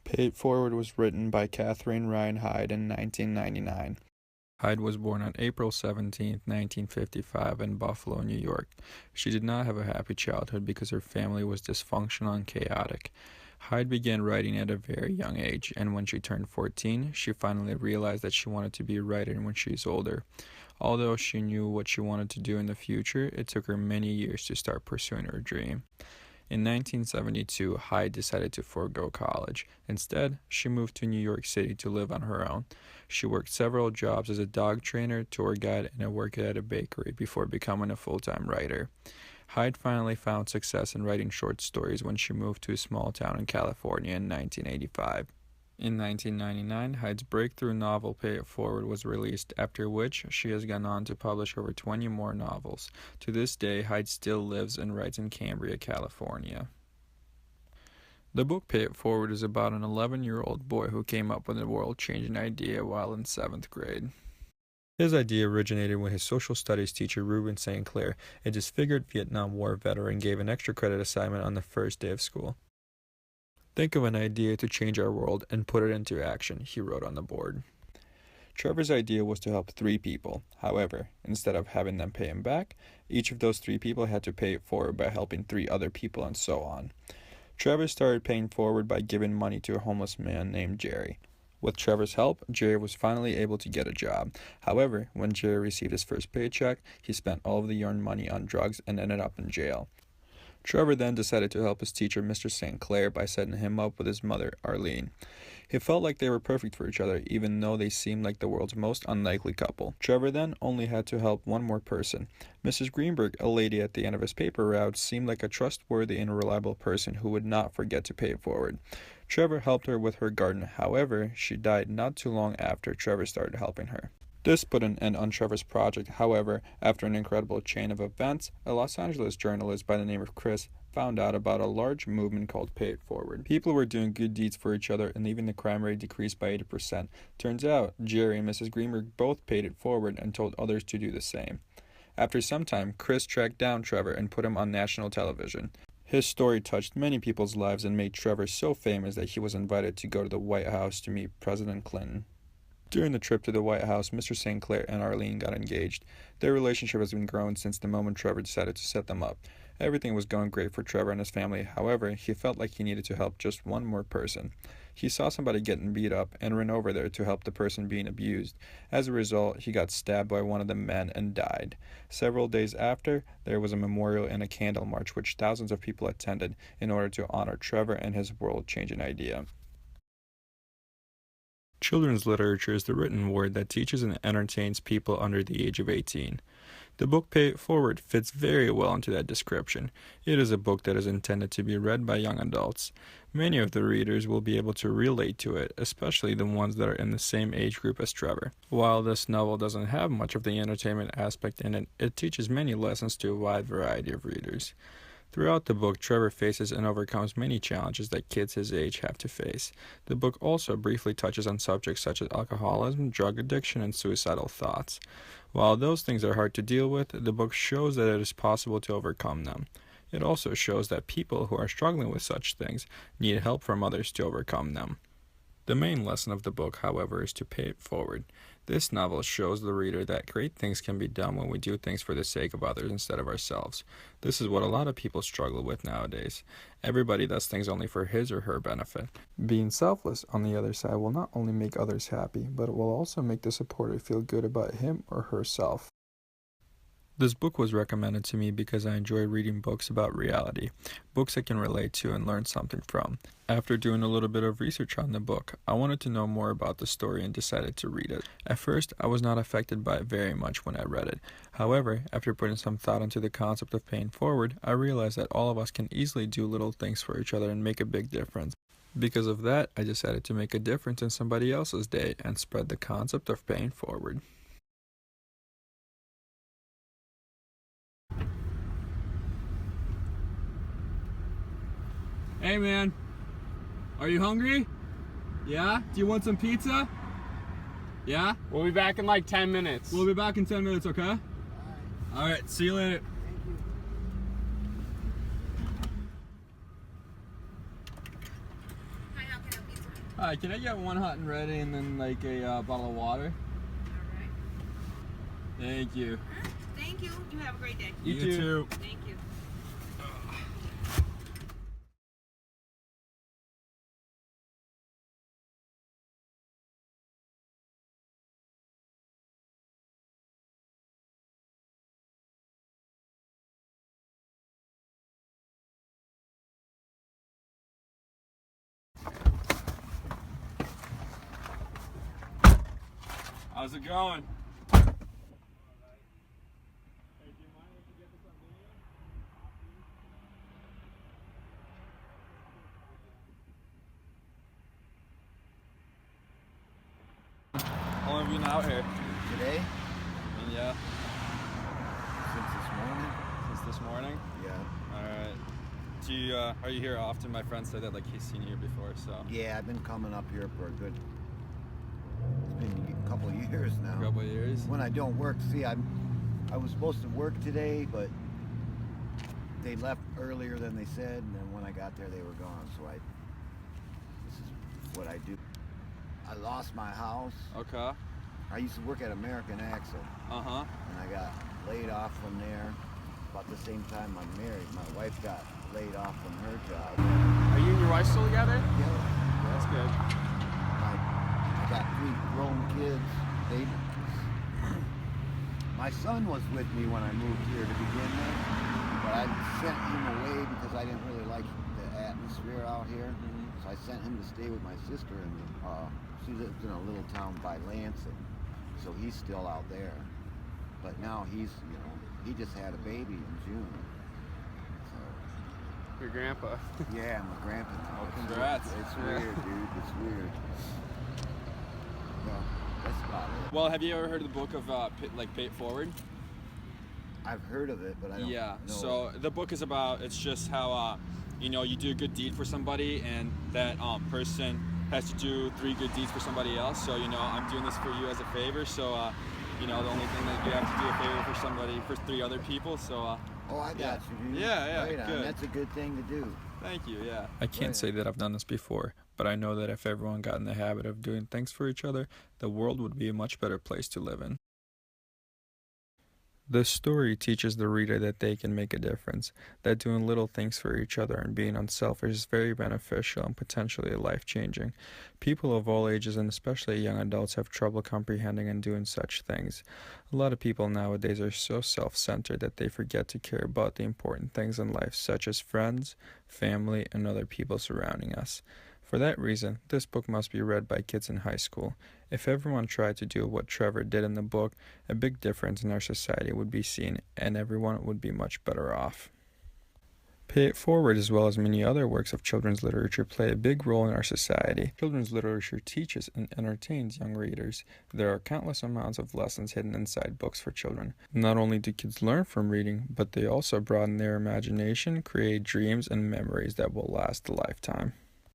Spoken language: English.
Pay It Forward was written by Catherine Ryan Hyde in 1999. Hyde was born on April 17, 1955 in Buffalo, New York. She did not have a happy childhood because her family was dysfunctional and chaotic. Hyde began writing at a very young age, and when she turned 14, she finally realized that she wanted to be a writer when she was older. Although she knew what she wanted to do in the future, it took her many years to start pursuing her dream. In 1972, Hyde decided to forego college. Instead, she moved to New York City to live on her own. She worked several jobs as a dog trainer, tour guide, and a worker at a bakery before becoming a full-time writer. Hyde finally found success in writing short stories when she moved to a small town in California in 1985. In 1999, Hyde's breakthrough novel Pay It Forward was released, after which she has gone on to publish over 20 more novels. To this day, Hyde still lives and writes in Cambria, California. The book Pay It Forward is about an 11-year-old boy who came up with a world-changing idea while in 7th grade. His idea originated when his social studies teacher, Ruben St. Clair, a disfigured Vietnam War veteran, gave an extra credit assignment on the first day of school. "Think of an idea to change our world and put it into action," he wrote on the board. Trevor's idea was to help 3 people. However, instead of having them pay him back, each of those 3 people had to pay it forward by helping 3 other people, and so on. Trevor started paying forward by giving money to a homeless man named Jerry. With Trevor's help, Jerry was finally able to get a job. However, when Jerry received his first paycheck, he spent all of the earned money on drugs and ended up in jail. Trevor then decided to help his teacher, Mr. St. Clair, by setting him up with his mother, Arlene. He felt like they were perfect for each other, even though they seemed like the world's most unlikely couple. Trevor then only had to help one more person. Mrs. Greenberg, a lady at the end of his paper route, seemed like a trustworthy and reliable person who would not forget to pay it forward. Trevor helped her with her garden. However, she died not too long after Trevor started helping her. This put an end on Trevor's project. However, after an incredible chain of events, a Los Angeles journalist by the name of Chris found out about a large movement called Pay It Forward. People were doing good deeds for each other, and even the crime rate decreased by 80%. Turns out, Jerry and Mrs. Greenberg both paid it forward and told others to do the same. After some time, Chris tracked down Trevor and put him on national television. His story touched many people's lives and made Trevor so famous that he was invited to go to the White House to meet President Clinton. During the trip to the White House, Mr. St. Clair and Arlene got engaged. Their relationship has been growing since the moment Trevor decided to set them up. Everything was going great for Trevor and his family. However, he felt like he needed to help just one more person. He saw somebody getting beat up and ran over there to help the person being abused. As a result, he got stabbed by one of the men and died. Several days after, there was a memorial and a candle march which thousands of people attended in order to honor Trevor and his world-changing idea. Children's literature is the written word that teaches and entertains people under the age of 18. The book Pay It Forward fits very well into that description. It is a book that is intended to be read by young adults. Many of the readers will be able to relate to it, especially the ones that are in the same age group as Trevor. While this novel doesn't have much of the entertainment aspect in it, it teaches many lessons to a wide variety of readers. Throughout the book, Trevor faces and overcomes many challenges that kids his age have to face. The book also briefly touches on subjects such as alcoholism, drug addiction, and suicidal thoughts. While those things are hard to deal with, the book shows that it is possible to overcome them. It also shows that people who are struggling with such things need help from others to overcome them. The main lesson of the book, however, is to pay it forward. This novel shows the reader that great things can be done when we do things for the sake of others instead of ourselves. This is what a lot of people struggle with nowadays. Everybody does things only for his or her benefit. Being selfless, on the other side, will not only make others happy, but it will also make the supporter feel good about him or herself. This book was recommended to me because I enjoy reading books about reality, books I can relate to and learn something from. After doing a little bit of research on the book, I wanted to know more about the story and decided to read it. At first, I was not affected by it very much when I read it. However, after putting some thought into the concept of paying forward, I realized that all of us can easily do little things for each other and make a big difference. Because of that, I decided to make a difference in somebody else's day and spread the concept of paying forward. Hey man, are you hungry? Yeah? Do you want some pizza? Yeah? We'll be back in like 10 minutes. We'll be back in 10 minutes, okay? Alright, see you later. Hi, how can I help you today? Hi, can I get one hot and ready and then like a bottle of water? All right. Thank you. Thank you. You have a great day. You too. Thank you. How's it going? How long have you been out here? Today? Yeah, Since this morning? since this morning. Yeah. All right. Do you are you here often? My friend said that like he's seen you here before, so. Yeah, I've been coming up here for it's been a couple of years now. A couple of years. When I don't work, see, I was supposed to work today, but they left earlier than they said, and then when I got there, they were gone. So this is what I do. I lost my house. Okay. I used to work at American Axle, Uh-huh. and I got laid off from there. About the same time I'm married, my wife got laid off from her job. Are you and your wife still together? Yeah, That's good. I got 3 grown kids. My son was with me when I moved here to begin with, but I sent him away because I didn't really like the atmosphere out here. So I sent him to stay with my sister, and she lives in a little town by Lansing. So he's still out there. But now he just had a baby in June. So, Your grandpa. yeah, I'm a grandpa now. Well, congrats. It's Yeah. weird, dude. It's weird. Well, that's about it. Well, have you ever heard of the book of Pay It Forward? I've heard of it, but I don't Yeah. know. So the book is about it's just how you do a good deed for somebody, and that person has to do 3 good deeds for somebody else. So I'm doing this for you as a favor. So the only thing that you have to do a favor for somebody for 3 other people. So Oh, I got you, dude. Yeah, Right on. good. That's a good thing to do. thank you. Yeah. I can't say that I've done this before, but I know that if everyone got in the habit of doing things for each other, the world would be a much better place to live in. This story teaches the reader that they can make a difference, that doing little things for each other and being unselfish is very beneficial and potentially life-changing. People of all ages, and especially young adults, have trouble comprehending and doing such things. A lot of people nowadays are so self-centered that they forget to care about the important things in life, such as friends, family, and other people surrounding us. For that reason, this book must be read by kids in high school. If everyone tried to do what Trevor did in the book, a big difference in our society would be seen, and everyone would be much better off. Pay It Forward, as well as many other works of children's literature, play a big role in our society. Children's literature teaches and entertains young readers. There are countless amounts of lessons hidden inside books for children. Not only do kids learn from reading, but they also broaden their imagination, create dreams and memories that will last a lifetime.